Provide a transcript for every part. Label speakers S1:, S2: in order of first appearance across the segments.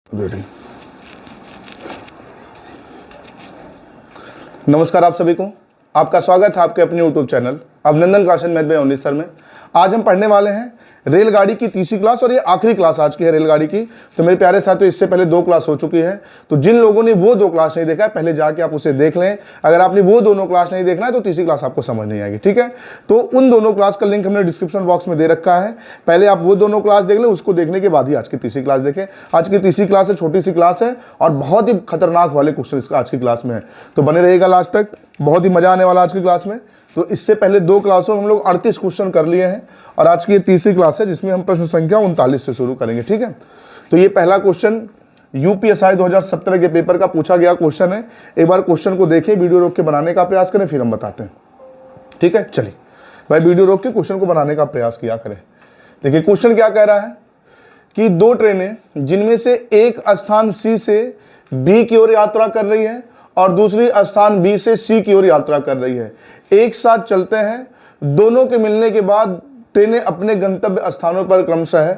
S1: Ready. नमस्कार आप सभी को, आपका स्वागत है आपके अपने YouTube channel Abhinandan classes math by Avnish sir में। आज हम पढ़ने वाले हैं रेलगाड़ी की तीसरी क्लास और ये आखिरी क्लास आज की है रेलगाड़ी की। तो मेरे प्यारे साथियों, इससे पहले 2 क्लास हो चुकी है, तो जिन लोगों ने वो 2 क्लास नहीं देखा है पहले जाके आप उसे देख लें। अगर आपने वो दोनों क्लास नहीं देखना है तो तीसरी क्लास आपको समझ नहीं आएगी, ठीक है। तो उन दोनों क्लास का लिंक हमने डिस्क्रिप्शन बॉक्स में दे रखा है, पहले आप वो दोनों क्लास देख लें, उसको देखने के बाद ही आज की तीसरी क्लास देखें। आज की तीसरी क्लास है, छोटी सी क्लास है और बहुत ही खतरनाक वाले क्वेश्चन इसका आज की क्लास में है, तो बने रहेगा लास्ट तक, बहुत ही मजा आने वाला आज की क्लास में। तो इससे पहले 2 क्लासों में हम लोग 38 क्वेश्चन कर लिए हैं और आज की ये तीसरी क्लास है जिसमें हम प्रश्न संख्या 39 से शुरू करेंगे, ठीक है। तो ये पहला क्वेश्चन यूपीएसआई 2017 के पेपर का पूछा गया क्वेश्चन है। एक बार क्वेश्चन को देखें, वीडियो रोक के बनाने का प्रयास करें, फिर हम बताते हैं, ठीक है। चलिए भाई, वीडियो रोक के क्वेश्चन को बनाने का प्रयास किया करें। देखिए क्वेश्चन क्या कह रहा है कि 2 ट्रेनें जिनमें से एक स्थान सी से बी की ओर यात्रा कर रही है और दूसरी स्थान बी से सी की ओर यात्रा कर रही है, एक साथ चलते हैं। दोनों के मिलने के बाद ट्रेनें अपने गंतव्य स्थानों पर क्रमशः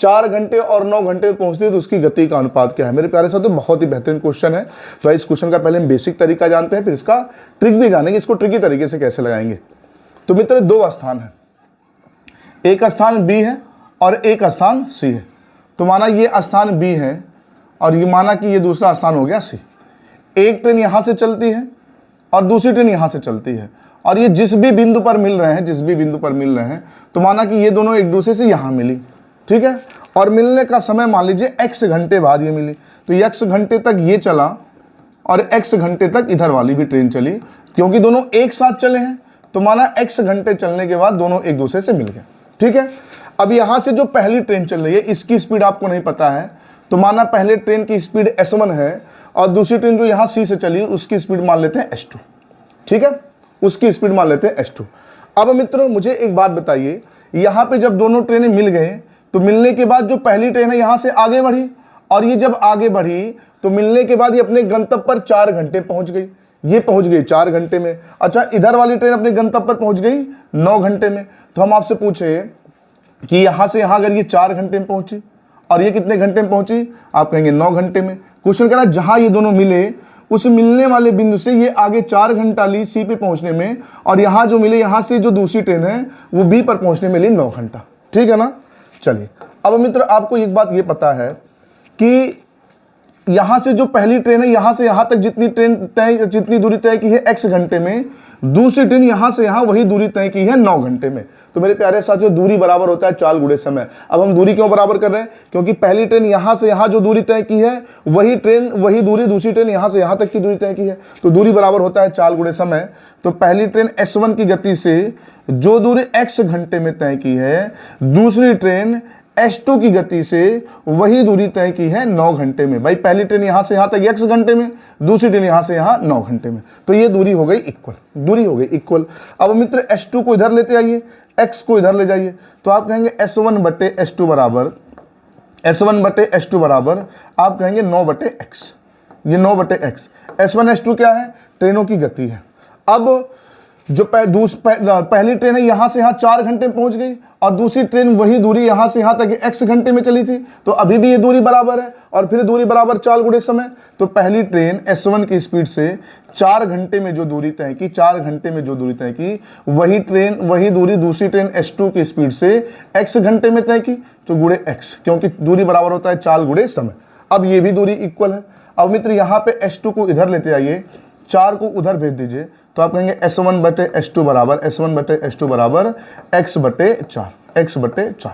S1: 4 घंटे और 9 घंटे में पहुंचती है, तो उसकी गति का अनुपात क्या है। मेरे प्यारे साथियों, बहुत ही बेहतरीन क्वेश्चन है। तो इस क्वेश्चन का पहले हम बेसिक तरीका जानते हैं, फिर इसका ट्रिक भी जानेंगे, इसको ट्रिकी तरीके से कैसे लगाएंगे। तो मित्र 2 स्थान है, एक स्थान बी है और एक स्थान सी है। तो माना ये स्थान बी है और ये माना कि ये दूसरा स्थान हो गया सी। एक ट्रेन यहां से चलती है और दूसरी ट्रेन यहां से चलती है और ये जिस भी बिंदु पर मिल रहे हैं, तो माना कि ये दोनों एक दूसरे से यहां मिली, ठीक है। और मिलने का समय मान लीजिए x घंटे बाद ये मिली, तो x घंटे तक ये चला और x घंटे तक इधर वाली भी ट्रेन चली, क्योंकि दोनों एक साथ चले हैं। तो माना x घंटे चलने के बाद दोनों एक दूसरे से मिल गए, ठीक है। अब यहां से जो पहली ट्रेन चल रही है इसकी स्पीड आपको नहीं पता है, तो माना पहले ट्रेन की स्पीड s1 है और दूसरी ट्रेन जो यहां c से चली उसकी स्पीड मान लेते हैं s2, ठीक है, उसकी स्पीड मान लेते हैं s2। अब मित्रों मुझे एक बात बताइए, यहां पे जब दोनों ट्रेनें मिल गए तो मिलने के बाद जो पहली ट्रेन है यहां से आगे बढ़ी और ये जब आगे बढ़ी तो मिलने के बाद ये अपने गंतव्य पर 4 घंटे पहुंच गई, ये पहुंच गई 4 घंटे में। अच्छा, इधर वाली ट्रेन अपने गंतव्य पर पहुंच गई 9 घंटे में। तो हम आपसे पूछे कि यहां से यहां अगर ये 4 घंटे में पहुंची और ये कितने घंटे में पहुंची, आप कहेंगे 9 घंटे में। क्वेश्चन कह रहा है जहां ये दोनों मिले उस मिलने वाले बिंदु से ये आगे 4 घंटा ली सी पे पहुंचने में, और यहां जो मिले यहां से जो दूसरी ट्रेन है वो बी पर पहुंचने में ली 9 घंटा, ठीक है ना। चलिए अब मित्र आपको एक बात ये पता है कि यहां से जो पहली ट्रेन है यहां से यहां तक जितनी दूरी तय की है x घंटे में, दूसरी ट्रेन यहां से यहां वही दूरी तय की है 9 घंटे में। तो मेरे प्यारे साथियों, दूरी बराबर होता है चाल गुणे समय। अब हम दूरी क्यों बराबर कर रहे हैं, क्योंकि पहली ट्रेन यहां से यहां जो दूरी तय की है वही दूरी दूसरी ट्रेन यहां से यहां तक की दूरी तय की है, तो दूरी बराबर होता है चाल गुणे समय। तो पहली ट्रेन s1 की गति से जो दूरी x घंटे में तय की है, दूसरी ट्रेन s2 की गति से वही दूरी तय की है 9 घंटे में। भाई पहली ट्रेन यहां से यहां तक x घंटे में, दूसरी ट्रेन यहां से यहां 9 घंटे में, तो ये दूरी हो गई इक्वल, दूरी हो गई इक्वल। अब मित्र s2 को इधर लेते आइए, x को इधर ले जाइए, तो आप कहेंगे s1 बटे s2 बराबर आप कहेंगे 9 बटे x, ये 9 बटे x। s1 s2 क्या है, ट्रेनों की गति है। अब जो पहली ट्रेन है यहां से यहां 4 घंटे में पहुंच गई और दूसरी ट्रेन वही दूरी यहां से यहां तक x घंटे में चली थी, तो अभी भी ये दूरी बराबर है और फिर दूरी बराबर चाल गुणे समय। तो पहली ट्रेन s1 की स्पीड से 4 घंटे में जो दूरी तय की, 4 घंटे में जो दूरी तय की, वही दूरी दूसरी ट्रेन s2 की स्पीड से x घंटे में तय की, तो गुणे x, क्योंकि दूरी बराबर होता है चाल गुणे समय। अब ये भी दूरी इक्वल है। अब मित्र यहाँ पे s2 को इधर लेते आइए, 4 को उधर भेज दीजिए, तो आप कहेंगे s1 बटे s2 बराबर x बटे 4।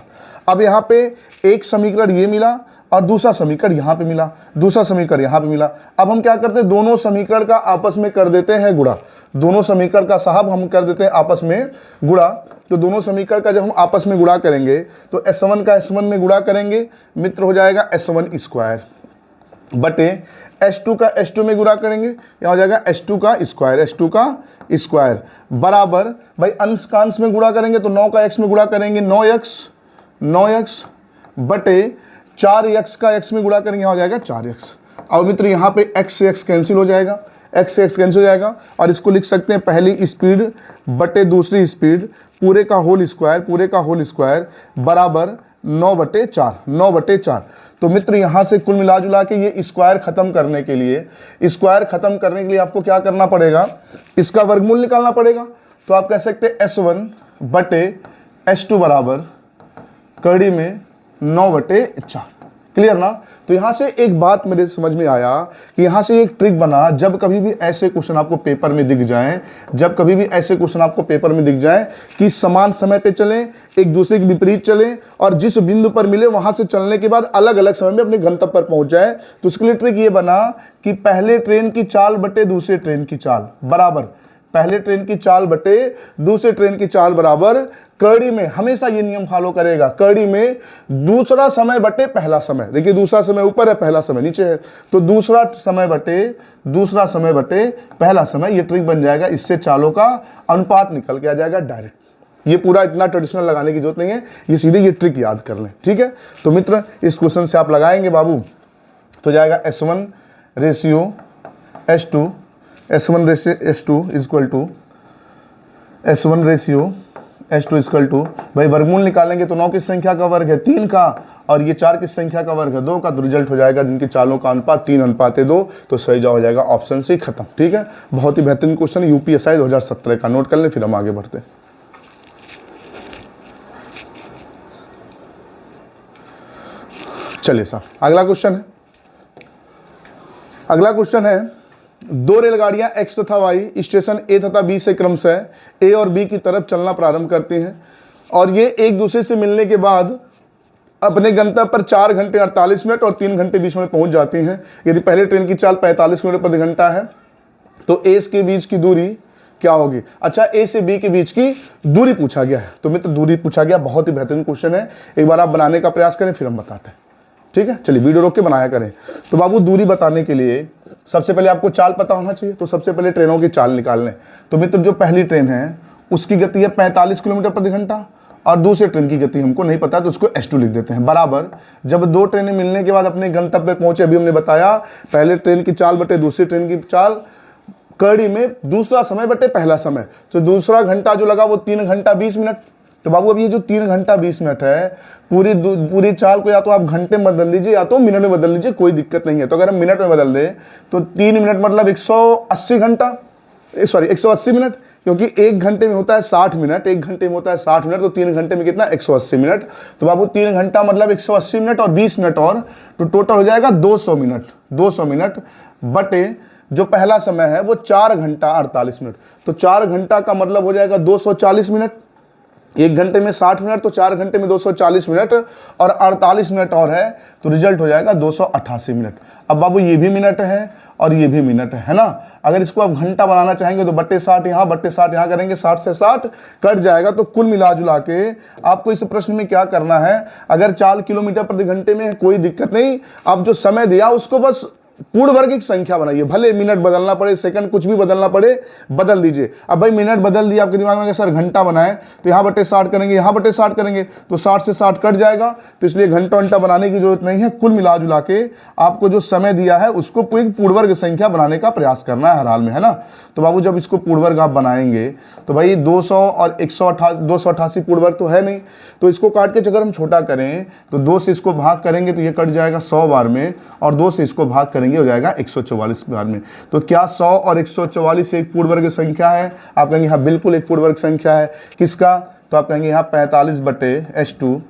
S1: अब यहाँ पे एक समीकरण ये मिला और दूसरा समीकरण यहाँ पे मिला, दूसरा समीकरण यहाँ पे मिला। अब हम क्या करते हैं, दोनों समीकरण का आपस में कर देते हैं गुणा, दोनों समीकरण का साहब हम कर देते हैं आपस में गुणा। तो दोनों समीकरण का जब हम आपस में गुणा करेंगे तो s1 का s1 में गुणा करेंगे मित्र, हो जाएगा s1 स्क्वायर बटे s2 का s2 में गुणा करेंगे, यहाँ हो जाएगा s2 का स्क्वायर बराबर, भाई अंश का अंश में गुणा करेंगे तो 9 का x में गुणा करेंगे 9x बटे 4x का x में गुणा करेंगे, यहाँ हो जाएगा 4x। अब मित्र यहाँ पे x से x कैंसिल हो जाएगा, और इसको लिख सकते हैं पहली स्पीड बटे दूसरी स्पीड पूरे का होल स्क्वायर बराबर 9 बटे 4। तो मित्र यहाँ से कुल मिला जुला के ये स्क्वायर खत्म करने के लिए आपको क्या करना पड़ेगा, इसका वर्गमूल निकालना पड़ेगा। तो आप कह सकते हैं S1 बटे S2 बराबर कड़ी में 9/4। क्लियर ना। तो यहाँ से एक बात मेरे समझ में आया कि यहाँ से एक ट्रिक बना, जब कभी भी ऐसे क्वेश्चन आपको पेपर में दिख जाएं, कि समान समय पे चलें, एक दूसरे के विपरीत चलें और जिस बिंदु पर मिले वहां से चलने के बाद अलग अलग समय में अपने गंतव्य पर पहुंच जाए। तो उसके लिए ट्रिक ये बना कि पहले ट्रेन की चाल बटे दूसरे ट्रेन की चाल बराबर, पहले ट्रेन की चाल बटे दूसरे ट्रेन की चाल बराबर कड़ी में, हमेशा ये नियम फॉलो करेगा, कड़ी में दूसरा समय बटे पहला समय। देखिए दूसरा समय ऊपर है, पहला समय नीचे है, तो दूसरा समय बटे पहला समय, ये ट्रिक बन जाएगा। इससे चालों का अनुपात निकल के आ जाएगा डायरेक्ट। ये पूरा इतना ट्रेडिशनल लगाने की जरूरत नहीं है, ये सीधे ये ट्रिक याद कर लें, ठीक है। तो मित्र इस क्वेश्चन से आप लगाएंगे बाबू, तो जाएगा S1 ratio S2, S1 ratio S2 equal to भाई वर्गमूल निकालेंगे तो 9 किस संख्या का वर्ग है, 3 का, और ये 4 किस संख्या का वर्ग है, 2 का। तो रिजल्ट हो जाएगा जिनकी चालों का अनुपात 3:2, तो सही जवाब हो जाएगा ऑप्शन सी, खत्म। ठीक है, बहुत ही बेहतरीन क्वेश्चन यूपीएसआई 2017 का, नोट कर लें, फिर हम आगे बढ़ते हैं। चलिए साहब, अगला क्वेश्चन है दो रेलगाड़ियां X तथा Y स्टेशन A तथा B से क्रमशः A और B की तरफ चलना प्रारंभ करती हैं और ये एक दूसरे से मिलने के बाद अपने गंतव्य पर 4 घंटे 48 मिनट और 3 घंटे 20 मिनट पहुंच जाती हैं। यदि पहले ट्रेन की चाल 45 किलोमीटर प्रति घंटा है तो A के बीच की दूरी क्या होगी। अच्छा, A से B के बीच की दूरी पूछा गया है, तो मित्र दूरी पूछा गया, बहुत ही बेहतरीन क्वेश्चन है। एक बार आप बनाने का प्रयास करें फिर हम बताते हैं, ठीक है। चलिए वीडियो रोक के बनाया करें। तो बाबू दूरी बताने के लिए सबसे पहले आपको चाल पता होना चाहिए, तो सबसे पहले ट्रेनों की चाल निकाल लें। तो मित्र जो पहली ट्रेन है उसकी गति है 45 किलोमीटर प्रति घंटा और दूसरे ट्रेन की गति हमको नहीं पता, तो उसको S2 लिख देते हैं बराबर। जब दो ट्रेनें मिलने के बाद अपने गंतव्य पर पहुंचे, अभी हमने बताया पहले ट्रेन की चाल बटे दूसरी ट्रेन की चाल, कड़ी में दूसरा समय बटे पहला समय, तो दूसरा घंटा जो लगा वो 3 घंटा 20 मिनट। तो बाबू अभी ये जो 3 घंटा 20 मिनट है, पूरी चाल को या तो आप घंटे में बदल लीजिए या तो मिनट में बदल लीजिए, कोई दिक्कत नहीं है। तो अगर हम मिनट में बदल दें तो 3 मिनट मतलब 180 मिनट, क्योंकि 1 घंटे में होता है 60 मिनट, 1 घंटे में होता है 60 मिनट, तो 3 घंटे में कितना 180 मिनट। तो बाबू 3 घंटा मतलब 180 मिनट और 20 मिनट और, तो टोटल हो जाएगा 200 मिनट बटे जो पहला समय है वो 4 घंटा 48 मिनट। तो 4 घंटा का मतलब हो जाएगा 240 मिनट, 1 घंटे में 60 मिनट, तो 4 घंटे में 240 मिनट और 48 मिनट और है, तो रिजल्ट हो जाएगा 288 मिनट। अब बाबू ये भी मिनट है और ये भी मिनट है ना। अगर इसको आप घंटा बनाना चाहेंगे तो बट्टे 60 यहाँ, बट्टे 60 यहाँ करेंगे, 60 से 60 कट जाएगा। तो कुल मिला जुला के आपको इस प्रश्न में क्या करना है, अगर चाल किलोमीटर प्रति घंटे में है कोई दिक्कत नहीं, आप जो समय दिया उसको बस पूर्ण वर्ग की संख्या बनाइए, भले मिनट बदलना पड़े, सेकंड कुछ भी बदलना पड़े बदल दीजिए। अब भाई मिनट बदल दिया आपके दिमाग में, सर घंटा बनाए तो यहाँ बटे 60 करेंगे, यहाँ बटे 60 करेंगे, तो 60 से 60 कट जाएगा, तो इसलिए घंटा बनाने की जरूरत नहीं है। कुल मिला जुला के आपको जो समय दिया है उसको पूर्ण वर्ग संख्या बनाने का प्रयास करना है हर हाल में, है ना। तो बाबू जब इसको पूर्ण वर्ग आप बनाएंगे तो भाई 200 और 288 पूर्ण वर्ग तो है नहीं, तो इसको काट के अगर हम छोटा करें तो 2 से इसको भाग करेंगे तो ये कट जाएगा 100 बार में, और 2 से इसको भाग करेंगे हो जाएगा 144 बार में। तो क्या 100 और 144 एक पूर्ण वर्ग संख्या है? आप कहेंगे हाँ बिल्कुल एक पूर्ण वर्ग संख्या है। किसका? तो आप कहेंगे यहाँ 45 बटे S2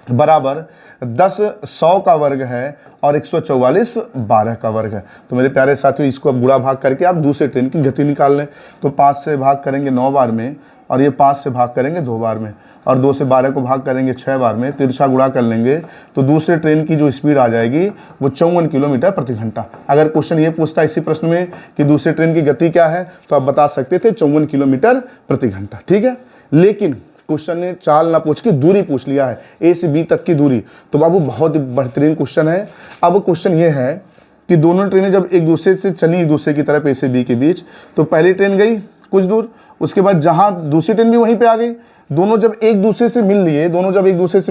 S1: बराबर 10 100 का वर्ग है और 144 12 का वर्ग है। तो मेरे प्यारे साथियों इसको अब गुणा भाग करके आप दूसरे ट्रेन की गति निकाल लें। तो 5 से भाग करेंगे 9 बार में, और ये 5 से भाग करेंगे 2 बार में, और 2 से 12 को भाग करेंगे 6 बार में, तिरछा गुणा कर लेंगे तो दूसरे ट्रेन की जो स्पीड आ जाएगी वो 54 किलोमीटर प्रति घंटा। अगर क्वेश्चन ये पूछता है इसी प्रश्न में कि दूसरे ट्रेन की गति क्या है, तो आप बता सकते थे 54 किलोमीटर प्रति घंटा, ठीक है। लेकिन क्वेश्चन ने चाल ना पूछ के दूरी पूछ लिया है, A से B तक की दूरी। तो बाबू बहुत ही बेहतरीन क्वेश्चन है। अब क्वेश्चन ये है कि दोनों ट्रेनें जब एक दूसरे से चली एक दूसरे की तरफ A से B के बीच, तो पहली ट्रेन गई कुछ दूर, उसके बाद जहां दूसरी ट्रेन भी वहीं पे आ गई, दोनों जब एक दूसरे से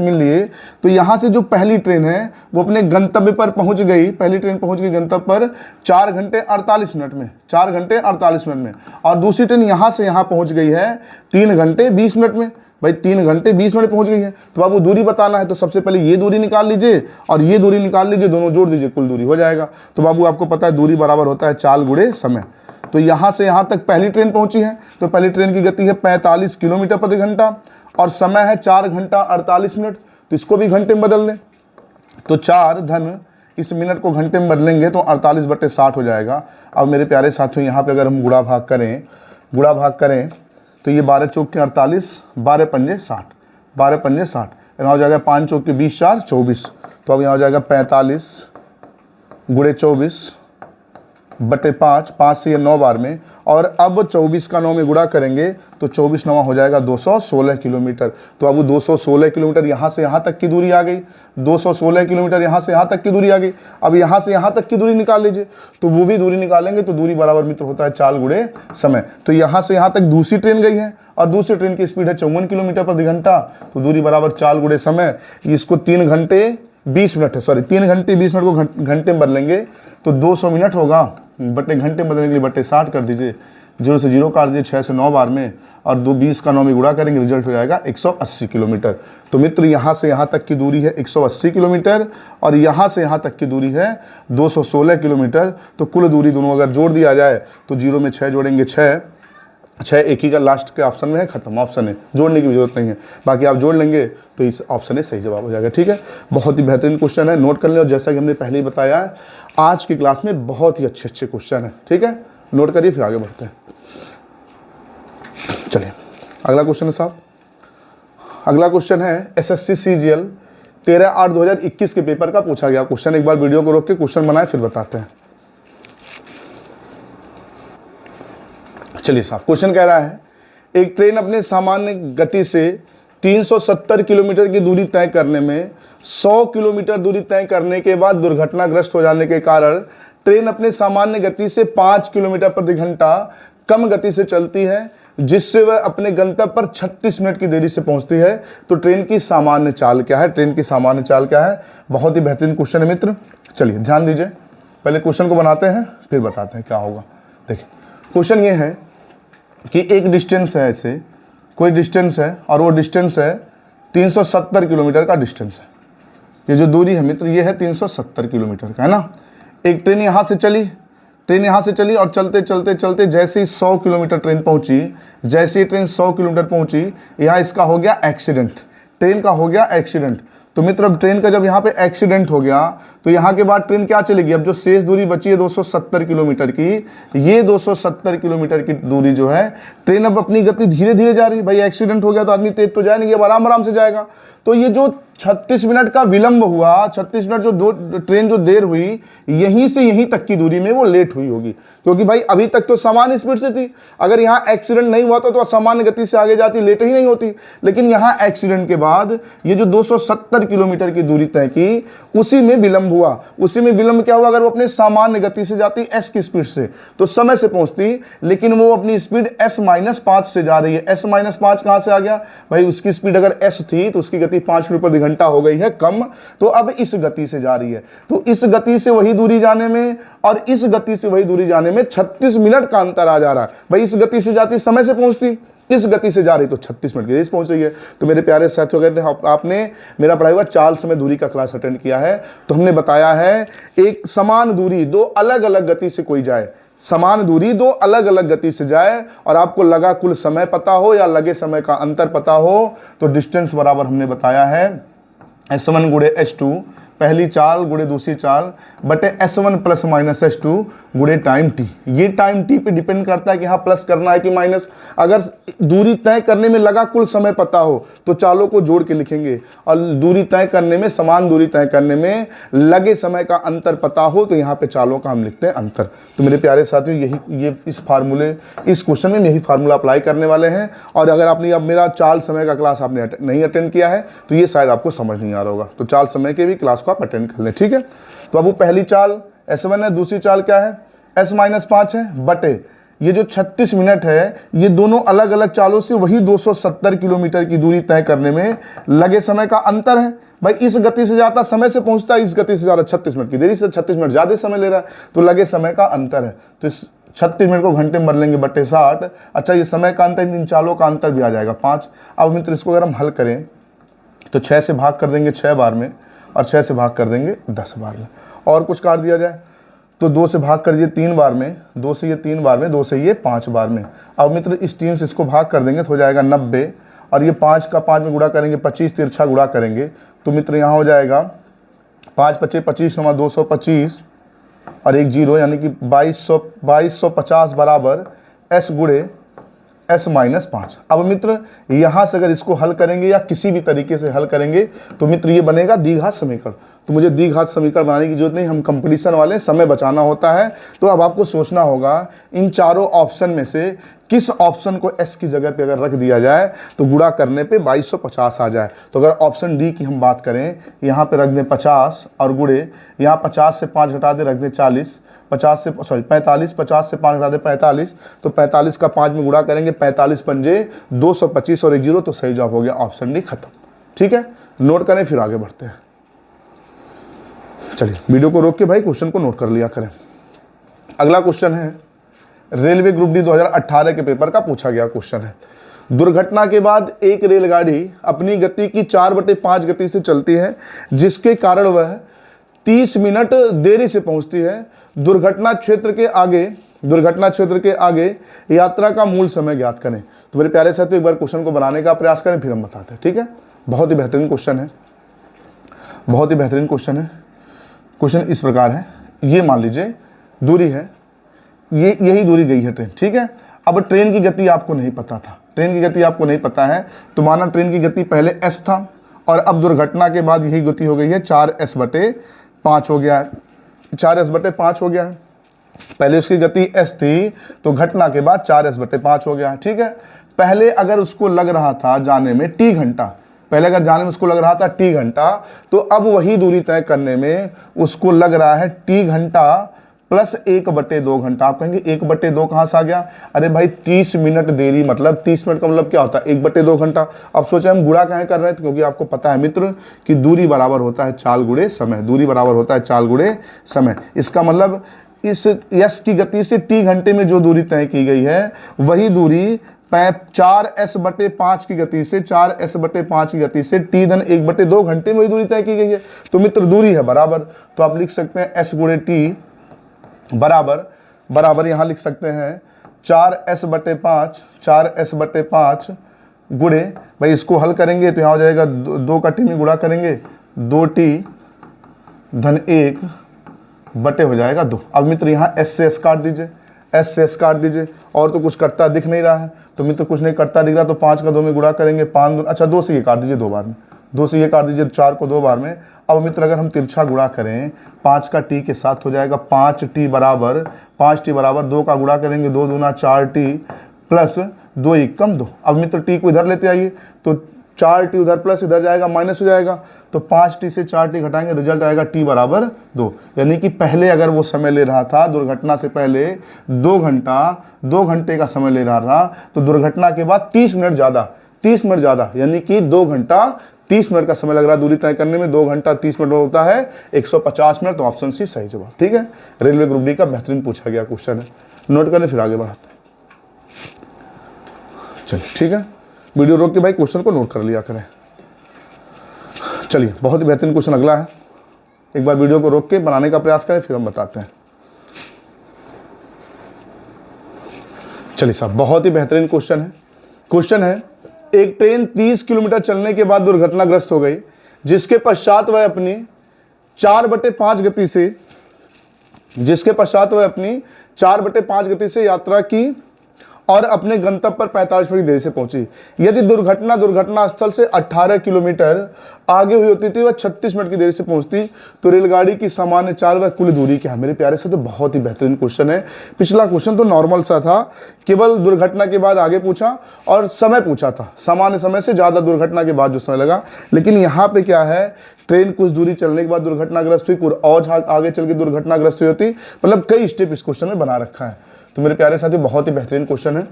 S1: मिल लिए तो यहाँ से जो पहली ट्रेन है वो अपने गंतव्य पर पहुंच गई, पहली ट्रेन पहुंच गई गंतव्य पर 4 घंटे 48 मिनट में, 4 घंटे 48 मिनट में, और दूसरी ट्रेन यहाँ से यहाँ पहुंच गई है 3 घंटे 20 मिनट में। भाई 3 घंटे 20 मिनट पहुंच गई है। तो बाबू दूरी बताना है तो सबसे पहले ये दूरी निकाल लीजिए और ये दूरी निकाल लीजिए, दोनों जोड़ दीजिए, कुल दूरी हो जाएगा। तो बाबू आपको पता है दूरी बराबर होता है चाल गुणे समय। तो यहाँ से यहाँ तक पहली ट्रेन पहुंची है, तो पहली ट्रेन की गति है 45 किलोमीटर प्रति घंटा और समय है 4 घंटा 48 मिनट। तो इसको भी घंटे में बदल दें, तो 4 धन इस मिनट को घंटे में बदलेंगे तो 48/60 हो जाएगा। अब मेरे प्यारे साथियों यहाँ पे अगर हम गुणा भाग करें तो ये 12 चौक के 48, 12 पंजे 60, 12 पंजे 60, यहाँ हो जाएगा 5 चौक के 20, 4 24। तो अब यहाँ हो जाएगा 45 गुणे 24/5, 5 से ये 9 बार में, और अब 24 का 9 में गुणा करेंगे तो 24 9 हो जाएगा 216 किलोमीटर। तो अब 216 किलोमीटर यहाँ से यहाँ तक की दूरी आ गई, 216 किलोमीटर यहाँ से यहाँ तक की दूरी आ गई। अब यहाँ से यहाँ तक की दूरी निकाल लीजिए, तो वो भी दूरी निकालेंगे तो दूरी बराबर मित्र होता है चाल गुणे समय। तो यहाँ से यहाँ तक दूसरी ट्रेन गई है और दूसरी ट्रेन की स्पीड है 54 किलोमीटर प्रति घंटा, तो दूरी बराबर चाल गुणे समय। इसको 3 घंटे 20 मिनट है, सॉरी 3 घंटे 20 मिनट को घंटे में बदलेंगे तो 200 मिनट होगा, बटे घंटे में बदलेंगे बटे 60 कर दीजिए, 0 से 0 काट दीजिए, 6 से 9 बार में, और 20 का 9 में गुणा करेंगे, रिजल्ट हो जाएगा 180 किलोमीटर। तो मित्र यहाँ से यहाँ तक की दूरी है 180 किलोमीटर और यहाँ से यहाँ तक की दूरी है 216 किलोमीटर। तो कुल दूरी दोनों अगर जोड़ दिया जाए तो 0 में 6 जोड़ेंगे, 6 एक ही का लास्ट के ऑप्शन में है, खत्म, ऑप्शन है, जोड़ने की जरूरत नहीं है, बाकी आप जोड़ लेंगे तो इस ऑप्शन है सही जवाब हो जाएगा। ठीक है, बहुत ही बेहतरीन क्वेश्चन है, नोट कर लें। और जैसा कि हमने पहले ही बताया है आज की क्लास में बहुत ही अच्छे क्वेश्चन है, ठीक है, नोट करिए फिर आगे बढ़ते हैं। चलिए अगला क्वेश्चन है साहब, अगला क्वेश्चन है एसएससी सीजीएल 13/8/2021 के पेपर का पूछा गया क्वेश्चन। एक बार वीडियो को रोक के क्वेश्चन बनाए फिर बताते हैं। चलिए साहब, क्वेश्चन कह रहा है एक ट्रेन अपने सामान्य गति से 370 किलोमीटर की दूरी तय करने में 100 किलोमीटर दूरी तय करने के बाद दुर्घटनाग्रस्त हो जाने के कारण ट्रेन अपने सामान्य गति से 5 किलोमीटर प्रति घंटा कम गति से चलती है, जिससे वह अपने गंतव्य पर 36 मिनट की देरी से पहुंचती है। तो ट्रेन की सामान्य चाल क्या है? ट्रेन की सामान्य चाल क्या है? बहुत ही बेहतरीन क्वेश्चन है मित्र। चलिए ध्यान दीजिए, पहले क्वेश्चन को बनाते हैं फिर बताते हैं क्या होगा। देखिए क्वेश्चन ये है कि एक डिस्टेंस है, ऐसे कोई डिस्टेंस है और वो डिस्टेंस है 370 किलोमीटर का डिस्टेंस है। ये जो दूरी है मित्र ये है 370 किलोमीटर का, है ना। एक ट्रेन यहाँ से चली और चलते चलते चलते जैसे ही 100 किलोमीटर ट्रेन पहुंची, जैसे ही ट्रेन 100 किलोमीटर पहुंची, यहाँ इसका हो गया एक्सीडेंट, ट्रेन का हो गया एक्सीडेंट। तो मित्र अब ट्रेन का जब यहाँ पे एक्सीडेंट हो गया तो यहाँ के बाद ट्रेन क्या चलेगी? अब जो शेष दूरी बची है 270 किलोमीटर की, ये 270 किलोमीटर की दूरी जो है ट्रेन अब अपनी गति धीरे धीरे जा रही है। भाई एक्सीडेंट हो गया तो आदमी तेज तो जाए नहीं, अब आराम आराम से जाएगा। तो ये जो 36 मिनट का विलंब हुआ, 36 मिनट जो ट्रेन जो देर हुई, यहीं से यहीं तक की दूरी में वो लेट हुई होगी, क्योंकि भाई अभी तक तो सामान्य स्पीड से थी। अगर यहाँ एक्सीडेंट नहीं हुआ तो सामान्य गति से आगे जाती, लेट ही नहीं होती। लेकिन यहाँ एक्सीडेंट के बाद ये जो 270 किलोमीटर की दूरी तय की, उसी में विलंब हुआ। उसी में विलंब क्या हुआ? अगर वो अपने सामान्य गति से जाती एस की स्पीड से तो समय से पहुंचती, लेकिन वो अपनी स्पीड s-5 से जा रही है। s-5 कहां से आ गया भाई? उसकी स्पीड अगर s थी तो उसकी गति 5 किलोमीटर प्रति घंटा हो गई है कम, तो अब इस गति से जा रही है। तो इस गति से वही दूरी जाने में और इस गति से वही दूरी जाने में 36 मिनट का अंतर आ जा रहा है। भाई इस गति से जाती समय से पहुंचती, इस गति से जा रही तो 36 मिनट की देरी से पहुंच रही है। तो मेरे प्यारे साथियों, अगर आपने मेरा पढ़ाई हुआ चाल समय दूरी का क्लास अटेंड किया है तो हमने बताया है एक समान दूरी दो अलग अलग गति से कोई जाए, समान दूरी दो अलग अलग गति से जाए और आपको लगा कुल समय पता हो या लगे समय का अंतर पता हो, तो डिस्टेंस बराबर हमने बताया है S1 गुणे S2, पहली चाल गुणे दूसरी चाल बटे S1 प्लस माइनस S2 गुणे टाइम t। ये टाइम t पे डिपेंड करता है कि हाँ प्लस करना है कि माइनस। अगर दूरी तय करने में लगा कुल समय पता हो तो चालों को जोड़ के लिखेंगे, और दूरी तय करने में, समान दूरी तय करने में लगे समय का अंतर पता हो तो यहाँ पे चालों का हम लिखते हैं अंतर। तो मेरे प्यारे साथियों, इस क्वेश्चन में यही फार्मूला अप्लाई करने वाले हैं। और अगर आपने अब मेरा चाल समय का क्लास आपने नहीं अटेंड किया है तो ये शायद आपको समझ नहीं आ रहा होगा, तो चाल समय के भी क्लास को आप अटेंड कर लें, ठीक है। तो अब वो पहली चाल S1 है, दूसरी चाल क्या है? S-5 है, बटे ये जो 36 मिनट है, ये दोनों अलग अलग चालों से वही 270 किलोमीटर की दूरी तय करने में लगे समय का अंतर है। भाई इस गति से जाता समय से पहुंचता, इस गति से जा रहा 36 मिनट की देरी से, 36 मिनट ज़्यादा समय ले रहा है, तो लगे समय का अंतर है। तो इस 36 मिनट को घंटे में बदलेंगे बटे 60। अच्छा ये समय का अंतर, इन चालों का अंतर भी आ जाएगा 5। अब मित्र इसको अगर हम हल करें तो 6 से भाग कर देंगे 6 बार में और 6 से भाग कर देंगे 10 बार में। और कुछ काट दिया जाए तो 2 से भाग कर दीजिए 3 बार में, 2 से ये 3 बार में, 2 से ये 5 बार में। अब मित्र इस 3 से इसको भाग कर देंगे तो हो जाएगा 90 और ये 5 का 5 में गुणा करेंगे 25, तिरछा गुणा करेंगे तो मित्र यहाँ हो जाएगा 5 × 25 = 225 और एक 0 यानी कि 2250 बराबर s गुणे s - 5। अब मित्र यहाँ से अगर इसको हल करेंगे या किसी भी तरीके से हल करेंगे तो मित्र ये बनेगा द्विघात समीकरण। तो मुझे द्विघात समीकरण बनाने की जरूरत नहीं, हम कंपटीशन वाले, समय बचाना होता है। तो अब आपको सोचना होगा इन चारों ऑप्शन में से किस ऑप्शन को s की जगह पे अगर रख दिया जाए तो गुणा करने पे 2250 आ जाए। तो अगर ऑप्शन डी की हम बात करें, यहाँ पे रख दें 50 और गुणे यहाँ 50 से 5 घटा दे रख दें 40, 45, 50 से 5 घटा दे 45, तो 45 का 5 में गुणा करेंगे 45 पंजे 225 और एक 0, तो सही जवाब हो गया ऑप्शन डी, खत्म। ठीक है, नोट करें फिर आगे बढ़ते हैं। चलिए वीडियो को रोक के भाई क्वेश्चन को नोट कर लिया करें। अगला क्वेश्चन है रेलवे ग्रुप डी 2018 के पेपर का पूछा गया क्वेश्चन है। दुर्घटना के बाद एक रेलगाड़ी अपनी गति की 4/5 गति से चलती है, जिसके कारण वह 30 मिनट देरी से पहुंचती है। दुर्घटना क्षेत्र के आगे यात्रा का मूल समय ज्ञात करें। तो मेरे प्यारे साथियों एक बार क्वेश्चन को बनाने का प्रयास करें फिर हम बताते हैं। ठीक है, बहुत ही बेहतरीन क्वेश्चन है, बहुत ही बेहतरीन क्वेश्चन है। क्वेश्चन इस प्रकार है, ये मान लीजिए दूरी है, ये यही दूरी गई है ट्रेन। ठीक है, अब ट्रेन की गति आपको नहीं पता था, ट्रेन की गति आपको नहीं पता है तो माना ट्रेन की गति पहले s था और अब दुर्घटना के बाद यही गति हो गई है 4s/5 हो गया है, 4s/5 हो गया है। पहले उसकी गति s थी तो घटना के बाद 4s/5 हो गया है। ठीक है, पहले अगर उसको लग रहा था जाने में t घंटा, पहले अगर जाने में उसको लग रहा था t घंटा, तो अब वही दूरी तय करने में उसको लग रहा है t घंटा प्लस 1/2 घंटा। आप कहेंगे 1/2 कहाँ से आ गया? अरे भाई 30 मिनट देरी, मतलब 30 मिनट का मतलब क्या होता है 1/2 घंटा। अब सोचे हम गुणा कहें कर रहे हैं, क्योंकि आपको पता है मित्र कि दूरी बराबर होता है चाल गुणे समय, दूरी बराबर होता है चाल गुणे समय। इसका मतलब इस यस की गति से t घंटे में जो दूरी तय की गई है वही दूरी 4s/5 की गति से 4s/5 की गति से t धन 1/2 घंटे में वही दूरी तय की गई है। तो मित्र दूरी है बराबर, तो आप लिख सकते हैं s गुणे t बराबर यहाँ लिख सकते हैं 4s/5 गुणे, भाई इसको हल करेंगे तो यहाँ हो जाएगा 2 का t में गुणा करेंगे 2t धन 1 बटे हो जाएगा 2। अब मित्र यहाँ s से s काट दीजिए, s से s काट दीजिए, और तो कुछ कटता दिख नहीं रहा है, तो मित्र कुछ नहीं कटता दिख रहा, तो 5 का 2 में गुणा करेंगे 5, अच्छा 2 से ये काट दीजिए 2 बार में, 2 से ये काट दीजिए 4 को 2 बार में। अब मित्र अगर हम तिरछा गुणा करें 5 का t के साथ हो जाएगा 5t बराबर 2 का गुणा करेंगे 2 दूना 4t प्लस 2 एकम 2। अब मित्र t को इधर लेते आइए तो 4t उधर प्लस इधर जाएगा माइनस हो जाएगा, तो 5t से 4t घटाएंगे रिजल्ट आएगा t बराबर 2। यानी कि पहले अगर वो समय ले रहा था दुर्घटना से पहले 2 घंटे का समय ले रहा था, तो दुर्घटना के बाद 30 मिनट ज़्यादा यानी कि 2 घंटा 30 मिनट का समय लग रहा है दूरी तय करने में। 2 घंटा 30 मिनट होता है 150 मिनट, तो ऑप्शन सी सही जवाब। ठीक है, रेलवे ग्रुप डी का बेहतरीन पूछा गया क्वेश्चन है, नोट करने फिर आगे बढ़ाते हैं। चलिए ठीक है, वीडियो रोक के भाई क्वेश्चन को नोट कर लिया करें। चलिए बहुत ही बेहतरीन क्वेश्चन अगला है, एक बार वीडियो को रोक के बनाने का प्रयास करें फिर हम बताते हैं। चलिए साहब बहुत ही बेहतरीन क्वेश्चन है एक ट्रेन 30 किलोमीटर चलने के बाद दुर्घटनाग्रस्त हो गई, जिसके पश्चात वह अपनी 4/5 गति से यात्रा की और अपने गंतव्य पर 45 मिनट की देरी से पहुंची। यदि दुर्घटना स्थल से 18 किलोमीटर आगे हुई होती थी वह 36 मिनट की देरी से पहुंचती, तो रेलगाड़ी की सामान्य चाल व कुल दूरी क्या है? मेरे प्यारे से तो बहुत ही बेहतरीन क्वेश्चन है। पिछला क्वेश्चन तो नॉर्मल सा था, केवल दुर्घटना के बाद आगे पूछा और समय पूछा था, सामान्य समय से ज़्यादा दुर्घटना के बाद जो समय लगा। लेकिन यहाँ पे क्या है, ट्रेन कुछ दूरी चलने के बाद दुर्घटनाग्रस्त हुई और आगे चल के दुर्घटनाग्रस्त हुई होती, मतलब कई स्टेप इस क्वेश्चन में बना रखा है। तो मेरे प्यारे साथी बहुत ही बेहतरीन क्वेश्चन है,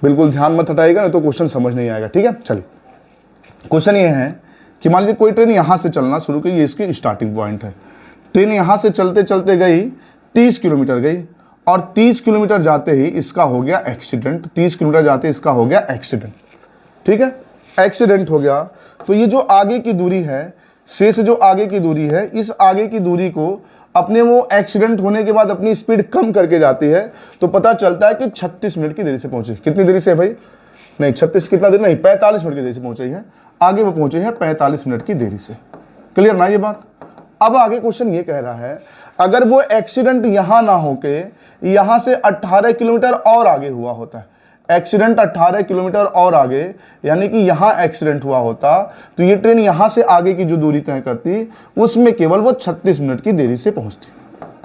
S1: बिल्कुल ध्यान मत हटाइएगा नहीं तो क्वेश्चन समझ नहीं आएगा। ठीक है, चलिए क्वेश्चन ये है कि मान लीजिए कोई ट्रेन यहाँ से चलना शुरू की, ये इसकी स्टार्टिंग पॉइंट है। ट्रेन यहाँ से चलते चलते गई 30 किलोमीटर गई और 30 किलोमीटर जाते ही इसका हो गया एक्सीडेंट, 30 किलोमीटर जाते ही इसका हो गया एक्सीडेंट। ठीक है, एक्सीडेंट हो गया। तो ये जो आगे की दूरी है, से जो आगे की दूरी है, इस आगे की दूरी को अपने वो एक्सीडेंट होने के बाद अपनी स्पीड कम करके जाती है, तो पता चलता है कि 36 मिनट की देरी से पहुंची। कितनी देरी से है भाई? नहीं 36 कितना देरी नहीं, 45 मिनट की देरी से पहुंची है। आगे वो पहुंची है 45 मिनट की देरी से। क्लियर ना ये बात? अब आगे क्वेश्चन ये कह रहा है, अगर वो एक्सीडेंट यहां ना होके यहां से 18 किलोमीटर और आगे हुआ होता है, एक्सीडेंट 18 किलोमीटर और आगे, यानी कि यहां एक्सीडेंट हुआ होता, तो ये ट्रेन यहां से आगे की जो दूरी तय करती उसमें केवल वो 36 मिनट की देरी से पहुंचती।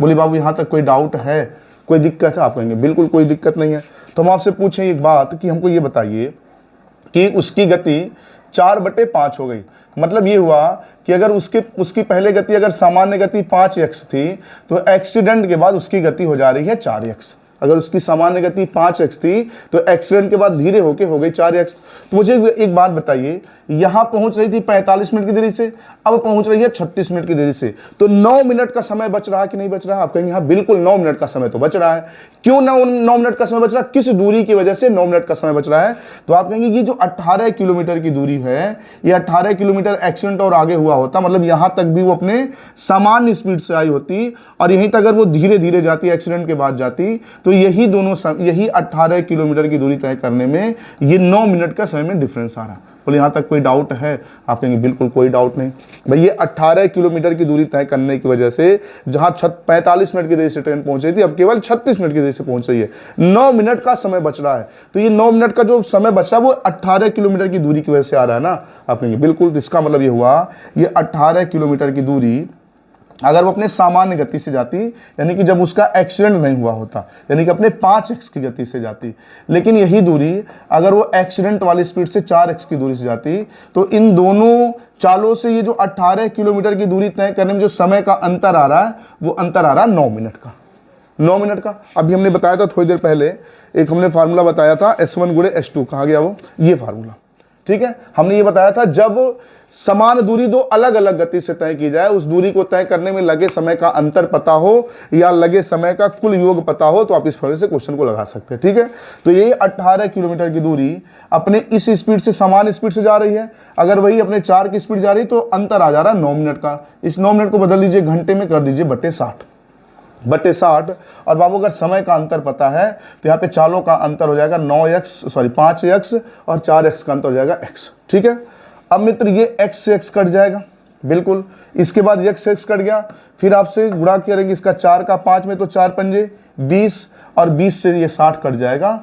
S1: बोले बाबू यहां तक कोई डाउट है, कोई दिक्कत है? आप कहेंगे बिल्कुल कोई दिक्कत नहीं है। तो हम आपसे पूछें एक बात कि हमको ये बताइए कि उसकी गति 4/5 हो गई। मतलब ये हुआ कि अगर उसकी पहले गति अगर सामान्य गति 5x थी, तो एक्सीडेंट के बाद उसकी गति हो जा रही है 4x। अगर उसकी सामान्य गति 5x थी, तो एक्सीडेंट के बाद धीरे होके हो गई 4x। तो मुझे एक बात बताइए, यहां पहुंच रही थी 45 मिनट की देरी से, अब पहुंच रही है 36 मिनट की देरी से, तो 9 मिनट का समय बच रहा है कि नहीं बच रहा है? आप कहेंगे हाँ बिल्कुल 9 मिनट का समय तो बच रहा है। क्यों 9 मिनट का समय बच रहा है? किस दूरी की वजह से 9 मिनट का समय बच रहा है? तो आप कहेंगे ये जो 18 किलोमीटर की दूरी है, ये 18 किलोमीटर एक्सीडेंट और आगे हुआ होता, मतलब यहां तक भी वो अपने सामान्य स्पीड से आई होती, और यहीं तक अगर वो धीरे धीरे जाती, एक्सीडेंट के बाद जाती, तो यही 18 किलोमीटर की दूरी तय करने में ये 9 मिनट का समय में डिफरेंस आ रहा है। बोले यहाँ तक कोई डाउट है? आप कहेंगे बिल्कुल कोई डाउट नहीं भाई। ये 18 किलोमीटर की दूरी तय करने की वजह से जहां 45 मिनट की देरी से ट्रेन पहुंच रही थी, अब केवल 36 मिनट की देरी से पहुंच रही है। 9 मिनट का समय बच रहा है। तो ये 9 मिनट का जो समय बच रहा है वो 18 किलोमीटर की दूरी की वजह से आ रहा है ना। आप कहेंगे बिल्कुल। तो इसका मतलब ये हुआ, ये 18 किलोमीटर की दूरी अगर वो अपने सामान्य गति से जाती, यानी कि जब उसका एक्सीडेंट नहीं हुआ होता, यानी कि अपने 5x की गति से जाती, लेकिन यही दूरी अगर वो एक्सीडेंट वाली स्पीड से 4x की दूरी से जाती, तो इन दोनों चालों से ये जो 18 किलोमीटर की दूरी तय करने में जो समय का अंतर आ रहा है, वो अंतर आ रहा है 9 मिनट का। 9 मिनट का। अभी हमने बताया था थोड़ी देर पहले, एक हमने फार्मूला बताया था S1 गुणे S2, कहाँ गया वो? ये फार्मूला। ठीक है, हमने ये बताया था जब समान दूरी दो अलग अलग गति से तय की जाए, उस दूरी को तय करने में लगे समय का अंतर पता हो या लगे समय का कुल योग पता हो, तो आप इस फॉर्मूले से क्वेश्चन को लगा सकते हैं। ठीक है, तो ये 18 किलोमीटर की दूरी अपने इस स्पीड से, समान स्पीड से जा रही है। अगर वही अपने 4 की स्पीड जा रही है, तो अंतर आ जा रहा है 9 मिनट का। इस 9 मिनट को बदल दीजिए घंटे में, कर दीजिए /60। और बाबू अगर समय का अंतर पता है, तो यहाँ पे चालों का अंतर हो जाएगा 5x और 4x का अंतर हो जाएगा x। ठीक है, अब मित्र ये x से x कट जाएगा, बिल्कुल। इसके बाद x से x कट गया, फिर आपसे गुणा करेंगे इसका 4 का 5 में, तो 4 पंजे 20, और 20 से ये 60 कट जाएगा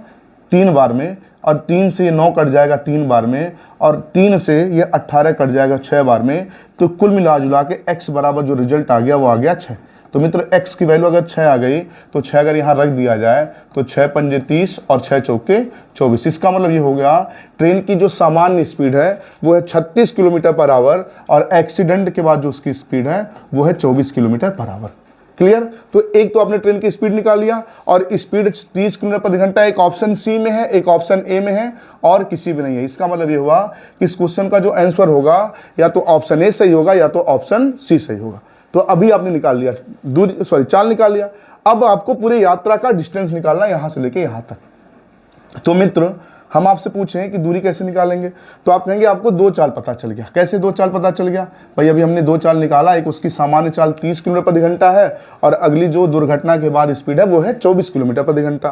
S1: 3 बार में, और 3 से ये 9 कट जाएगा 3 बार में, और 3 से ये 18 कट जाएगा 6 बार में। तो कुल मिला जुला के x बराबर जो रिजल्ट आ गया वो आ गया 6। तो मित्र x की वैल्यू अगर 6 आ गई, तो 6 अगर यहाँ रख दिया जाए, तो 6 पंजे 30 और 6 चौके 24। इसका मतलब ये हो गया ट्रेन की जो सामान्य स्पीड है वो है 36 किलोमीटर पर आवर, और एक्सीडेंट के बाद जो उसकी स्पीड है वो है 24 किलोमीटर पर आवर। क्लियर? तो एक तो आपने ट्रेन की स्पीड निकाल लिया, और स्पीड 30 किलोमीटर प्रति घंटा एक ऑप्शन सी में है, एक ऑप्शन ए में है, और किसी भी नहीं है। इसका मतलब ये हुआ कि इस क्वेश्चन का जो आंसर होगा या तो ऑप्शन ए सही होगा या तो ऑप्शन सी सही होगा। तो अभी आपने निकाल लिया दूरी, चाल निकाल लिया। अब आपको पूरी यात्रा का डिस्टेंस निकालना है, यहां से लेके यहां तक। तो मित्र हम आपसे पूछें कि दूरी कैसे निकालेंगे, तो आप कहेंगे आपको 2 चाल पता चल गया। कैसे 2 चाल पता चल गया भाई? अभी हमने 2 चाल निकाला, एक उसकी सामान्य चाल 30 किलोमीटर प्रति घंटा है, और अगली जो दुर्घटना के बाद स्पीड है वो है 24 किलोमीटर प्रति घंटा।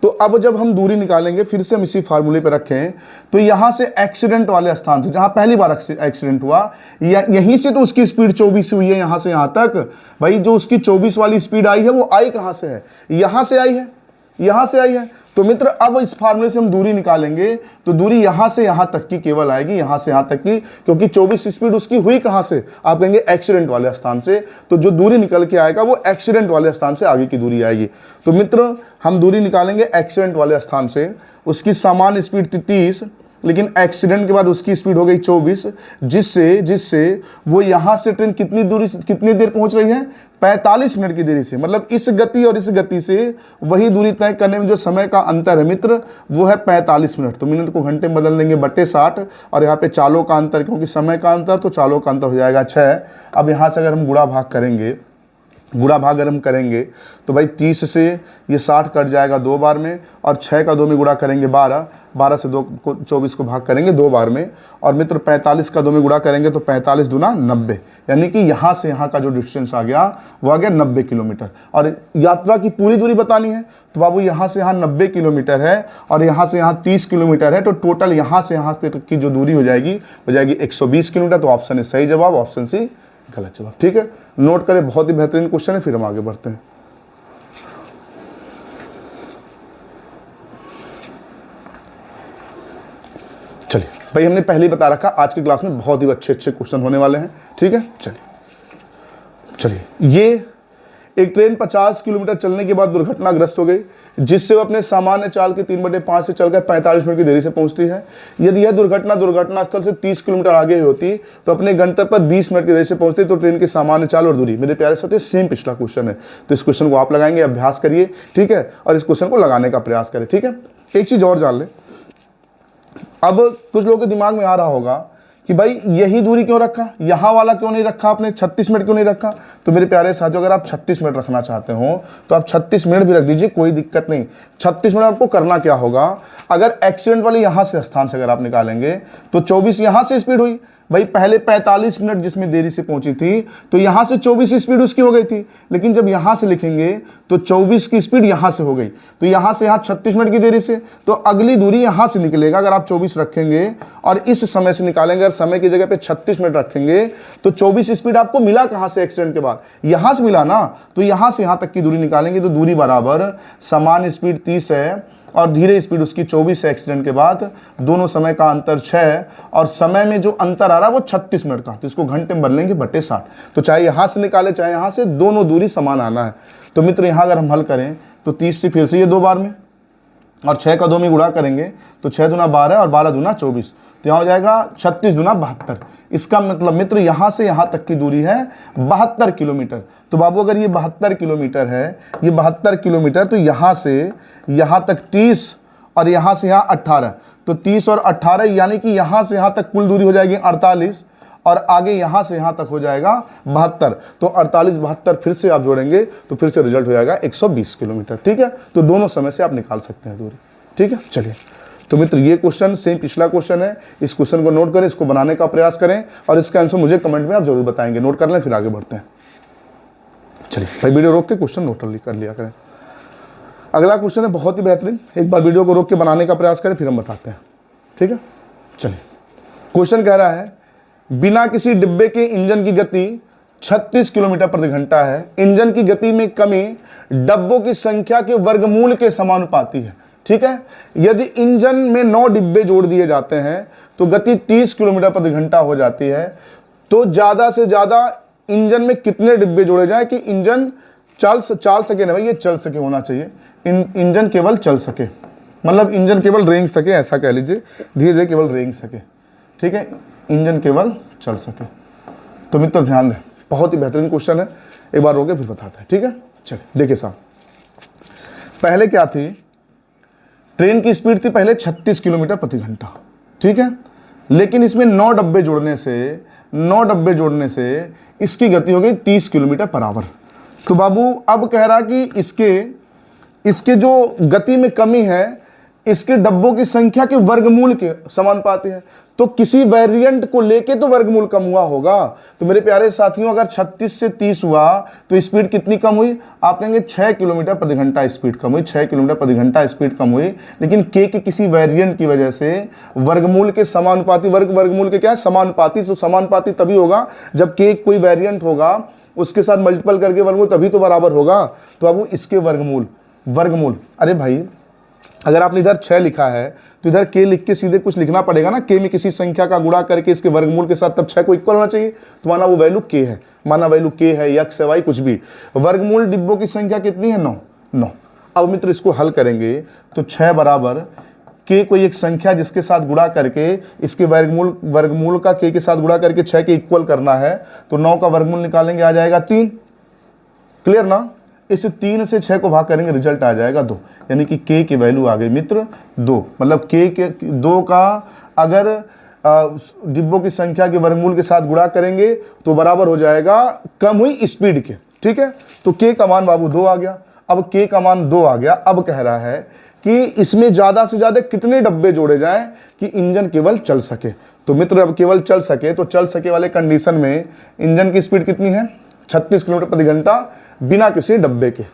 S1: तो अब जब हम दूरी निकालेंगे, फिर से हम इसी फार्मूले पे रखें, तो यहाँ से एक्सीडेंट वाले स्थान से, जहाँ पहली बार एक्सीडेंट हुआ, यहीं से तो उसकी स्पीड 24 हुई है, यहाँ से यहाँ तक। भाई जो उसकी 24 वाली स्पीड आई है वो आई कहाँ से है? यहाँ से आई है, यहाँ से आई है। तो मित्र अब इस फार्मूले से हम दूरी निकालेंगे, तो दूरी यहां से यहां तक की केवल आएगी, यहां से यहां तक की, क्योंकि 24 स्पीड उसकी हुई कहां से? आप कहेंगे एक्सीडेंट वाले स्थान से। तो जो दूरी निकल के आएगा वो एक्सीडेंट वाले स्थान से आगे की दूरी आएगी। तो मित्र हम दूरी निकालेंगे एक्सीडेंट वाले स्थान से, उसकी सामान्य स्पीड 30, लेकिन एक्सीडेंट के बाद उसकी स्पीड हो गई 24, जिससे वो यहां से ट्रेन कितनी देर पहुंच रही है? 45 मिनट की देरी से। मतलब इस गति और इस गति से वही दूरी तय करने में जो समय का अंतर है मित्र, वो है 45 मिनट। तो मिनट को घंटे में बदल देंगे /60, और यहाँ पे चालों का अंतर, क्योंकि समय का अंतर तो चालों का अंतर हो जाएगा 6। अब यहाँ से अगर हम गुणा भाग करेंगे, गुणा भाग अगर हम करेंगे तो भाई 30 से ये 60 कट जाएगा 2 बार में, और 6 का 2 में गुणा करेंगे 12, 12 से 2 को 24 को भाग करेंगे 2 बार में, और मित्र 45 का 2 में गुणा करेंगे तो 45 दूना 90, यानी कि यहाँ से यहाँ का जो डिस्टेंस आ गया वो आ गया 90 किलोमीटर। और यात्रा की पूरी दूरी बतानी है तो बाबू यहाँ से यहाँ 90 किलोमीटर है और यहाँ से यहाँ 30 किलोमीटर है, तो टोटल यहाँ से यहाँ तक की जो दूरी हो जाएगी 120 किलोमीटर। तो ऑप्शन है सही जवाब, ऑप्शन सी गलत जवाब। ठीक है, नोट करें, बहुत ही बेहतरीन क्वेश्चन है। फिर हम आगे बढ़ते हैं। चलिए भाई, हमने पहले ही बता रखा आज की क्लास में बहुत ही अच्छे अच्छे क्वेश्चन होने वाले हैं। ठीक है, चलिए ये एक ट्रेन 50 किलोमीटर चलने के बाद दुर्घटनाग्रस्त हो गई, जिससे वो अपने सामान्य चाल के 3/5 से चलकर 45 मिनट की देरी से पहुंचती है। यदि यह दुर्घटना स्थल से 30 किलोमीटर आगे होती तो अपने गंतव्य पर 20 मिनट की देरी से पहुंचती, तो ट्रेन की सामान्य चाल और दूरी। मेरे प्यारे साथियों, सेम पिछला क्वेश्चन है, तो इस क्वेश्चन को आप लगाएंगे, अभ्यास करिए। ठीक है, और इस क्वेश्चन को लगाने का प्रयास करें। ठीक है, एक चीज और जान ले, अब कुछ लोगों के दिमाग में आ रहा होगा कि भाई यही दूरी क्यों रखा, यहाँ वाला क्यों नहीं रखा आपने, 36 मिनट क्यों नहीं रखा। तो मेरे प्यारे साथियों, अगर आप 36 मिनट रखना चाहते हो तो आप 36 मिनट भी रख दीजिए, कोई दिक्कत नहीं। 36 मिनट आपको करना क्या होगा, अगर एक्सीडेंट वाले यहाँ से स्थान से अगर आप निकालेंगे तो 24 यहाँ से स्पीड हुई भाई, पहले 45 मिनट जिसमें देरी से पहुंची थी तो यहां से 24 स्पीड उसकी हो गई थी, लेकिन जब यहां से लिखेंगे तो 24 की स्पीड यहां से हो गई, तो यहां से यहां 36 मिनट की देरी से, तो अगली दूरी यहां से निकलेगा। अगर आप 24 रखेंगे और इस समय से निकालेंगे, अगर समय की जगह पे 36 मिनट रखेंगे तो 24 स्पीड आपको मिला कहां से, एक्सीडेंट के बाद यहां से मिला ना, तो यहां से यहां तक की दूरी निकालेंगे तो दूरी बराबर समान स्पीड 30 है और धीरे स्पीड उसकी 24 है एक्सीडेंट के बाद, दोनों समय का अंतर 6 और समय में जो अंतर आ रहा है वो 36 मिनट का, तो इसको घंटे में बदलेंगे बटे 60। तो चाहे यहां से निकाले चाहे यहां से, दोनों दूरी समान आना है। तो मित्र यहां अगर हम हल करें तो 30 से फिर से ये 2 बार में, और 6 का 2 में गुणा करेंगे तो 6 दूना 12 और 12 दूना 24, तो यहाँ हो जाएगा 36 दूना 72। इसका मतलब मित्र यहाँ से यहाँ तक की दूरी है 72 किलोमीटर। तो बाबू अगर ये 72 किलोमीटर है, ये 72 किलोमीटर, तो यहाँ से यहाँ तक 30 और यहाँ से यहाँ 18, तो 30 और 18 यानी कि यहाँ से यहाँ तक कुल दूरी हो जाएगी 48 और आगे यहाँ से यहाँ तक हो जाएगा 72। तो 48 72 फिर से आप जोड़ेंगे तो फिर से रिजल्ट हो जाएगा 120 किलोमीटर। ठीक है, तो दोनों समय से आप निकाल सकते हैं दूरी। ठीक है, चलिए तो मित्र ये क्वेश्चन सेम पिछला क्वेश्चन है, इस क्वेश्चन को नोट करें, इसको बनाने का प्रयास करें और इसका आंसर मुझे कमेंट में आप जरूर बताएंगे। नोट कर लें, फिर आगे बढ़ते हैं। चलिए भाई वीडियो रोक के क्वेश्चन नोट कर लिया करें। अगला क्वेश्चन है बहुत ही बेहतरीन, एक बार वीडियो को रोक के बनाने का प्रयास करें फिर हम बताते हैं। ठीक है, चलिए क्वेश्चन कह रहा है बिना किसी डिब्बे के इंजन की गति 36 किलोमीटर प्रति घंटा है, इंजन की गति में कमी डब्बों की संख्या के वर्गमूल के समानुपाती है। ठीक है, यदि इंजन में 9 डिब्बे जोड़ दिए जाते हैं तो गति 30 किलोमीटर प्रति घंटा हो जाती है। तो ज्यादा से ज्यादा इंजन में कितने डिब्बे जोड़े जाए कि इंजन चल सके ना भाई, ये चल सके होना चाहिए, इंजन केवल चल सके, मतलब इंजन केवल रेंग सके, ऐसा कह लीजिए, धीरे धीरे केवल रेंग सके। ठीक है, इंजन केवल चल सके। तो मित्र ध्यान दें, बहुत ही बेहतरीन क्वेश्चन है, एक बार रोके फिर बताते हैं। ठीक है, चलिए देखिए साहब, पहले क्या थी, ट्रेन की स्पीड थी पहले 36 किलोमीटर प्रति घंटा। ठीक है, लेकिन इसमें 9 डब्बे जोड़ने से इसकी गति हो गई 30 किलोमीटर पर आवर। तो बाबू अब कह रहा कि इसके जो गति में कमी है इसके डब्बों की संख्या के वर्गमूल के समानुपाती है, तो किसी वेरिएंट को लेके तो वर्गमूल कम हुआ होगा। तो मेरे प्यारे साथियों, अगर 36 से 30 हुआ तो स्पीड कितनी कम हुई, आप कहेंगे 6 किलोमीटर प्रति घंटा स्पीड कम हुई, 6 किलोमीटर प्रति घंटा स्पीड कम हुई, लेकिन के किसी वेरिएंट की वजह से वर्गमूल के समानुपाती, वर्गमूल के क्या है, समानुपाती। तो समानुपाती तभी होगा जब के कोई वेरिएंट होगा उसके साथ मल्टीपल करके वर्गमूल तभी तो बराबर होगा। तो अब इसके वर्गमूल, अरे भाई अगर आपने इधर 6 लिखा है तो इधर के लिख के सीधे कुछ लिखना पड़ेगा ना, के में किसी संख्या का गुणा करके इसके वर्गमूल के साथ, तब 6 को इक्वल होना चाहिए। तो माना वो वैल्यू के है, माना वैल्यू के है, एक्स है, वाई कुछ भी, वर्गमूल डिब्बों की संख्या कितनी है, 9। अब मित्र इसको हल करेंगे तो 6 बराबर के कोई एक संख्या जिसके साथ गुणा करके इसके वर्गमूल का के साथ गुणा करके 6 के इक्वल करना है, तो 9 का वर्गमूल निकालेंगे आ जाएगा 3। क्लियर ना, इस 3 से 6 को भाग करेंगे रिजल्ट आ जाएगा 2, यानी कि के की वैल्यू आ गई मित्र 2। मतलब के 2 का अगर डिब्बों की संख्या के वर्गमूल के साथ गुणा करेंगे तो बराबर हो जाएगा कम हुई स्पीड के। ठीक है। तो के का मान बाबू 2 आ गया। अब के का मान 2 आ गया। अब कह रहा है कि इसमें ज्यादा से ज्यादा कितने डब्बे जोड़े जाएं कि इंजन केवल चल सके। तो मित्र अब केवल चल सके, तो चल सके वाले कंडीशन में इंजन की स्पीड कितनी है 36 किलोमीटर प्रति घंटा बिना किसी डब्बे के।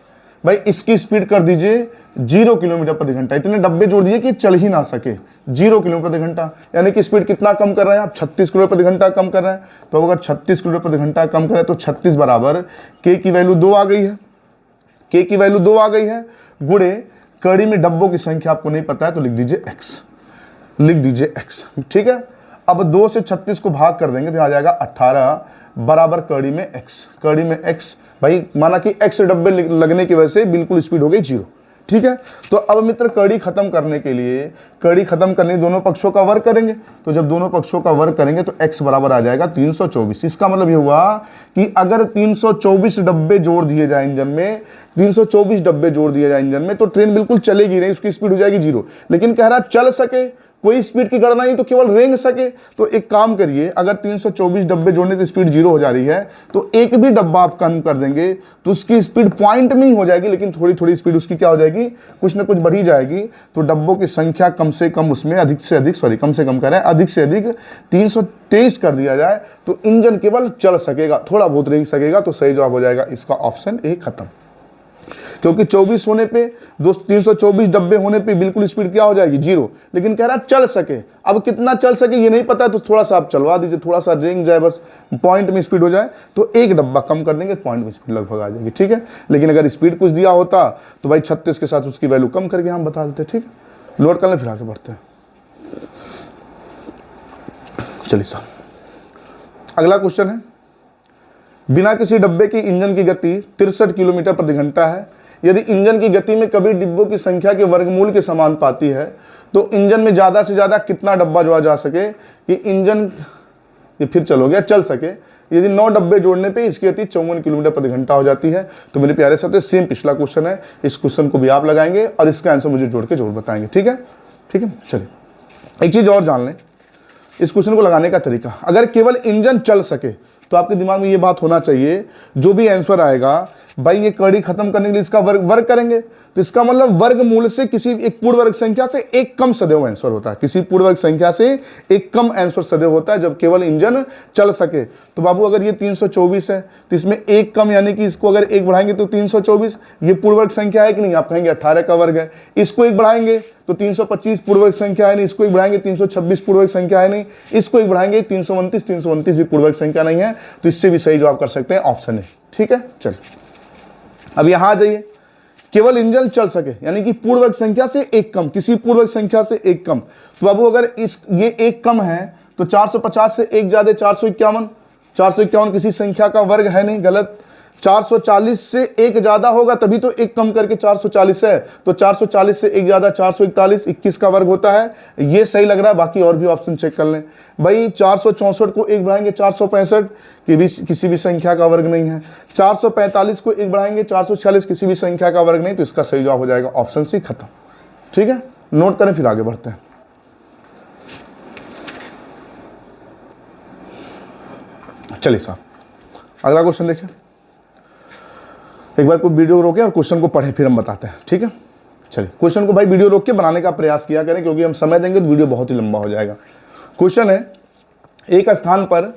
S1: भाई इसकी स्पीड कर दीजिए 0 किलोमीटर प्रति घंटा। इतने डब्बे जोड़ दीजिए कि चल ही ना सके, 0 किलोमीटर प्रति घंटा। यानी कि स्पीड कितना कम कर रहे हैं आप 36 किलोमीटर प्रति घंटा कम कर रहे हैं। तो अगर 36 किलोमीटर प्रति घंटा कम करें तो 36 बराबर के की वैल्यू 2 आ गई है। के की वैल्यू 2 आ गई है गुणे कड़ी में डब्बों की संख्या आपको नहीं पता है तो लिख दीजिए x, लिख दीजिए x। ठीक है। अब 2 से 36 को भाग कर देंगे तो आ जाएगा 18 बराबर कड़ी में x। कड़ी में x भाई माना कि x डब्बे लगने की वजह से बिल्कुल स्पीड हो गई 0। ठीक है। तो अब मित्र कड़ी खत्म करने के लिए, कड़ी खत्म करने दोनों पक्षों का वर्ग करेंगे। तो जब दोनों पक्षों का वर्ग करेंगे तो x बराबर आ जाएगा 324। इसका मतलब ये हुआ कि अगर 324 डब्बे जोड़ दिए जाए इंजन में, 324 डब्बे जोड़ दिए जाए इंजन में, तो ट्रेन बिल्कुल चलेगी नहीं, उसकी स्पीड हो जाएगी 0। लेकिन कह रहा चल सके, कोई स्पीड की गणना नहीं, तो केवल रेंग सके। तो एक काम करिए, अगर 324 डब्बे जोड़ने से स्पीड 0 हो जा रही है तो एक भी डब्बा आप कम कर देंगे तो उसकी स्पीड पॉइंट में ही हो जाएगी, लेकिन थोड़ी थोड़ी स्पीड उसकी क्या हो जाएगी, कुछ ना कुछ बढ़ी जाएगी। तो डब्बों की संख्या कम से कम उसमें अधिक से अधिक, कम से कम करें, अधिक से अधिक 323 कर दिया जाए तो इंजन केवल चल सकेगा, थोड़ा बहुत रेंग सकेगा। तो सही जवाब हो जाएगा इसका ऑप्शन ए खत्म। क्योंकि 24 होने पे 324 डब्बे होने पे बिल्कुल स्पीड क्या हो जाएगी 0। लेकिन कह रहा चल सके, अब कितना चल सके ये नहीं पता, तो थोड़ा सा आप चलवा दीजिए, थोड़ा सा रेंग जाए, बस पॉइंट में स्पीड हो जाए तो एक डब्बा कम कर देंगे, पॉइंट में स्पीड लगभग आ जाएगी। ठीक है। लेकिन अगर स्पीड कुछ दिया होता तो भाई 36 के साथ उसकी वैल्यू कम करके हम बता देते। ठीक है। नोट कर लें, फिर आगे बढ़ते हैं। चलिए साहब, अगला क्वेश्चन है, बिना किसी डब्बे की इंजन की गति 63 किलोमीटर प्रति घंटा है। यदि इंजन की गति में कभी डिब्बों की संख्या के वर्गमूल के समान पाती है तो इंजन में ज्यादा से ज्यादा कितना डब्बा जोड़ा जा सके कि इंजन ये फिर चलो गया चल सके। यदि 9 डब्बे जोड़ने पे इसकी गति 54 किलोमीटर प्रति घंटा हो जाती है। तो मेरे प्यारे साथियों, सेम पिछला क्वेश्चन है, इस क्वेश्चन को भी आप लगाएंगे और इसका आंसर मुझे जोड़ के जरूर बताएंगे। ठीक है। ठीक है। चलिए एक चीज और जान लें, इस क्वेश्चन को लगाने का तरीका। अगर केवल इंजन चल सके तो आपके दिमाग में ये बात होना चाहिए, जो भी आंसर आएगा भाई ये कड़ी खत्म करने के लिए इसका वर्ग करेंगे। तो इसका मतलब वर्गमूल से किसी एक पूर्ण वर्ग संख्या से एक कम सदैव आंसर होता है, किसी पूर्ण वर्ग संख्या से एक कम आंसर सदैव होता है जब केवल इंजन चल सके। तो बाबू अगर ये 324 है तो इसमें एक कम, यानी कि इसको अगर एक बढ़ाएंगे तो 324, ये पूर्ण वर्ग संख्या है कि नहीं, आप कहेंगे 18 का वर्ग है। इसको एक बढ़ाएंगे तो 325 पूर्ण वर्ग संख्या है नहीं, इसको एक बढ़ाएंगे 326 पूर्ण वर्ग संख्या है नहीं, इसको एक बढ़ाएंगे 329 भी पूर्ण वर्ग संख्या नहीं है। तो इससे भी सही जवाब कर सकते हैं ऑप्शन ए। ठीक है। चलिए अब यहां आ जाइए, केवल इंजन चल सके यानी कि पूर्ण वर्ग संख्या से एक कम, किसी पूर्ण वर्ग संख्या से एक कम। तो बाबू अगर ये एक कम है तो 450 से एक ज्यादा 451, 451 किसी संख्या का वर्ग है नहीं, गलत। 440 से एक ज्यादा होगा तभी तो एक कम करके 440 है, तो 440 से एक ज्यादा 441, 21 का वर्ग होता है। ये सही लग रहा है, बाकी और भी ऑप्शन चेक कर लें। भाई 464 को एक बढ़ाएंगे 465, किसी भी संख्या का वर्ग नहीं है। 445 को एक बढ़ाएंगे 446, किसी भी संख्या का वर्ग नहीं। तो इसका सही जवाब हो जाएगा ऑप्शन सी खत्म। ठीक है। नोट करें, फिर आगे बढ़ते हैं। चलिए साहब अगला क्वेश्चन देखिए, एक बार कोई वीडियो रोके और क्वेश्चन को पढ़े, फिर हम बताते हैं। ठीक है। चलिए क्वेश्चन को भाई वीडियो रोक के बनाने का प्रयास किया करें, क्योंकि हम समय देंगे तो वीडियो बहुत ही लंबा हो जाएगा। क्वेश्चन है, एक स्थान पर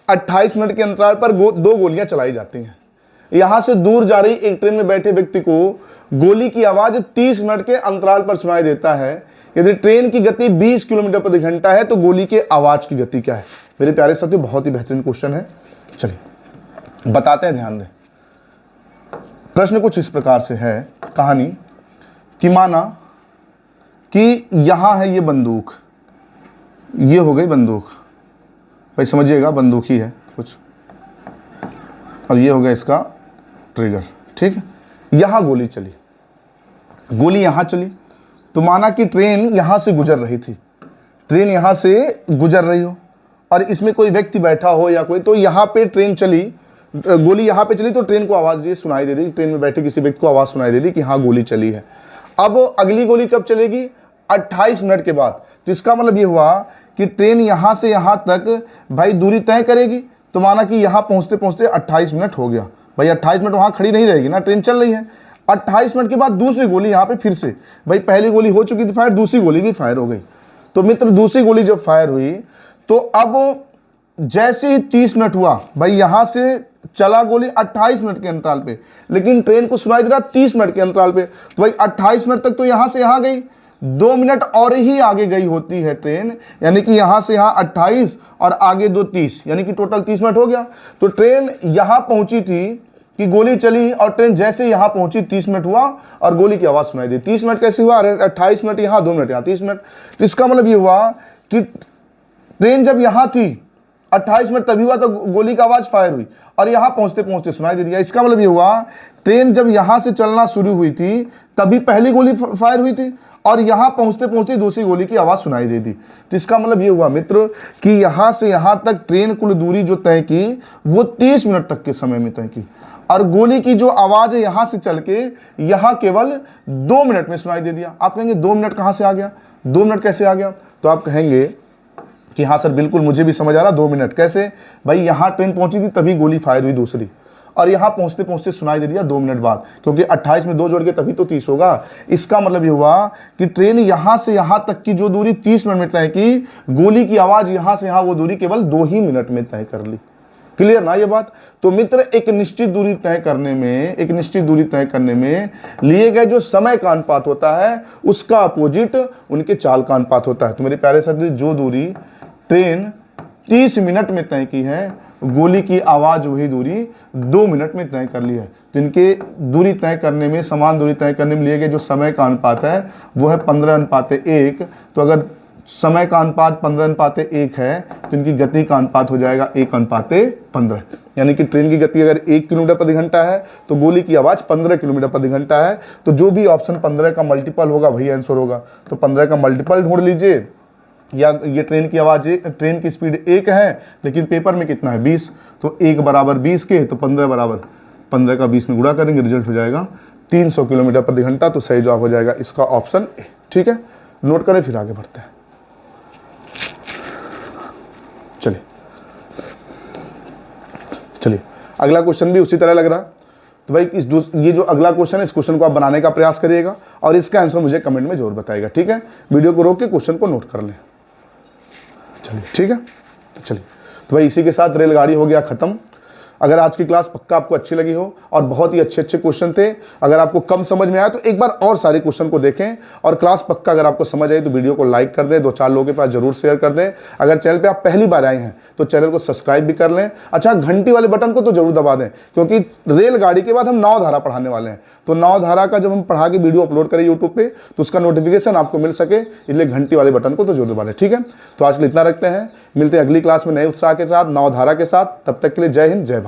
S1: 28 मिनट के अंतराल पर 2 गोलियां चलाई जाती हैं। यहां से दूर जा रही एक ट्रेन में बैठे व्यक्ति को गोली की आवाज 30 मिनट के अंतराल पर सुनाई देता है। यदि ट्रेन की गति 20 किलोमीटर प्रति घंटा है तो गोली के आवाज की गति क्या है। मेरे प्यारे साथियों, बहुत ही बेहतरीन क्वेश्चन है। चलिए बताते हैं, ध्यान दें। प्रश्न कुछ इस प्रकार से है, कहानी कि माना कि यहां है ये बंदूक, ये हो गई बंदूक, भाई समझिएगा बंदूक ही है कुछ, और ये हो गया इसका ट्रिगर। ठीक है। यहां गोली चली, गोली यहां चली, तो माना कि ट्रेन यहां से गुजर रही थी, ट्रेन यहां से गुजर रही हो और इसमें कोई व्यक्ति बैठा हो या कोई, तो यहां पे ट्रेन चली, गोली यहां पे चली तो ट्रेन को आवाज ये सुनाई दे दी, ट्रेन में बैठे किसी व्यक्ति को आवाज सुनाई दे दी कि हाँ गोली चली है। अब अगली गोली कब चलेगी, 28 मिनट के बाद। तो इसका मतलब ये हुआ कि ट्रेन यहां से यहां तक भाई दूरी तय करेगी। तो माना कि यहां पहुंचते पहुंचते 28 मिनट हो गया, भाई 28 मिनट वहाँ खड़ी नहीं रहेगी ना, ट्रेन चल रही है। 28 मिनट के बाद दूसरी गोली यहाँ पे फिर से, भाई पहली गोली हो चुकी थी फायर, दूसरी गोली भी फायर हो गई। तो मित्र दूसरी गोली जब फायर हुई तो अब जैसे ही 30 मिनट हुआ, भाई यहाँ से चला गोली 28 मिनट के अंतराल पे, लेकिन ट्रेन को सुनाई दे रहा 30 मिनट के अंतराल पे। तो भाई 28 मिनट तक तो यहाँ से यहाँ गई, 2 मिनट और ही आगे गई होती है ट्रेन, यानी कि यहाँ से यहाँ 28 और आगे 2 30, यानी कि टोटल 30 मिनट हो गया। तो ट्रेन यहाँ पहुंची थी कि गोली चली, और ट्रेन जैसे यहाँ पहुंची 30 मिनट हुआ और गोली की आवाज़ सुनाई दी। 30 मिनट कैसे हुआ? अरे 28 मिनट यहाँ, 2 मिनट यहाँ, 30 मिनट। तो इसका मतलब ये हुआ कि ट्रेन जब यहाँ थी 28 मिनट तभी हुआ तो गोली का आवाज़ फायर हुई, और यहाँ पहुँचते पहुँचते सुनाई दे दिया। इसका मतलब ये हुआ ट्रेन जब यहाँ से चलना शुरू हुई थी तभी पहली गोली फायर हुई थी, और यहाँ पहुँचते पहुँचते दूसरी गोली की आवाज़ सुनाई दे दी। तो इसका मतलब ये हुआ मित्र कि यहाँ से यहाँ तक ट्रेन कुल दूरी जो तय की वो 30 मिनट तक के समय में तय की, और गोली की जो आवाज़ है यहाँ से चल के यहाँ केवल 2 मिनट में सुनाई दे दिया। आप कहेंगे 2 मिनट कहाँ से आ गया, 2 मिनट कैसे आ गया? तो आप कहेंगे कि हाँ सर बिल्कुल मुझे भी समझ आ रहा, 2 मिनट कैसे? भाई यहाँ ट्रेन पहुँची थी तभी गोली फायर हुई दूसरी, और यहाँ पहुँचते पहुँचते सुनाई दे दिया 2 मिनट बाद, क्योंकि 28 में 2 जोड़ के तभी तो 30 होगा। इसका मतलब ये हुआ कि ट्रेन यहाँ से यहाँ तक की जो दूरी 30 मिनट में तय की, गोली की आवाज़ यहाँ से यहाँ वो दूरी केवल 2 ही मिनट में तय कर ली। क्लियर ना ये बात? तो मित्र एक निश्चित दूरी तय करने में लिए गए जो समय का अनुपात होता है उसका अपोजिट उनके चाल का अनुपात होता है। तो मेरे प्यारे साथी, जो दूरी ट्रेन 30 मिनट में तय की है, गोली की आवाज़ वही दूरी 2 मिनट में तय कर ली है। तो इनके दूरी तय करने में, समान दूरी तय करने में लिए गए जो समय का अनुपात है वो है 15:1। तो अगर समय का अनुपात 15:1 है तो इनकी गति का अनुपात हो जाएगा 1:15, यानी कि ट्रेन की गति अगर 1 किलोमीटर प्रति घंटा है तो गोली की आवाज़ 15 किलोमीटर प्रति घंटा है। तो जो भी ऑप्शन 15 का मल्टीपल होगा वही आंसर होगा। तो 15 का मल्टीपल ढूंढ लीजिए, या ये ट्रेन की आवाज़, ट्रेन की स्पीड 1 है लेकिन पेपर में कितना है 20, तो 1 बराबर 20 के, तो 15 बराबर 15 का 20 में गुणा करेंगे, रिजल्ट हो जाएगा 300 किलोमीटर प्रति घंटा। तो सही जवाब हो जाएगा इसका ऑप्शन ए। ठीक है, नोट करें, फिर आगे बढ़ते हैं। चलिए अगला क्वेश्चन भी उसी तरह लग रहा। तो भाई ये जो अगला क्वेश्चन है, इस क्वेश्चन को आप बनाने का प्रयास करिएगा और इसका आंसर मुझे कमेंट में जरूर बताइएगा। ठीक है, वीडियो को रोक के क्वेश्चन को नोट कर लें। चलिए ठीक है, तो चलिए, तो भाई इसी के साथ रेलगाड़ी हो गया खत्म। अगर आज की क्लास पक्का आपको अच्छी लगी हो और बहुत ही अच्छे अच्छे क्वेश्चन थे, अगर आपको कम समझ में आया तो एक बार और सारे क्वेश्चन को देखें, और क्लास पक्का अगर आपको समझ आई तो वीडियो को लाइक कर दें, 2-4 लोगों के पास जरूर शेयर कर दें। अगर चैनल पे आप पहली बार आए हैं तो चैनल को सब्सक्राइब भी कर लें। अच्छा, घंटी वाले बटन को तो जरूर दबा दें, क्योंकि रेलगाड़ी के बाद हम नावधारा पढ़ाने वाले हैं। तो नावधारा का जब हम पढ़ा के वीडियो अपलोड करें यूट्यूब पे तो उसका नोटिफिकेशन आपको मिल सके, इसलिए घंटी वाले बटन को तो जरूर दबा लें। ठीक है, तो आज के लिए इतना रखते हैं, मिलते हैं अगली क्लास में नए उत्साह के साथ, नावधारा के साथ। तब तक के लिए जय हिंद, जय भारत।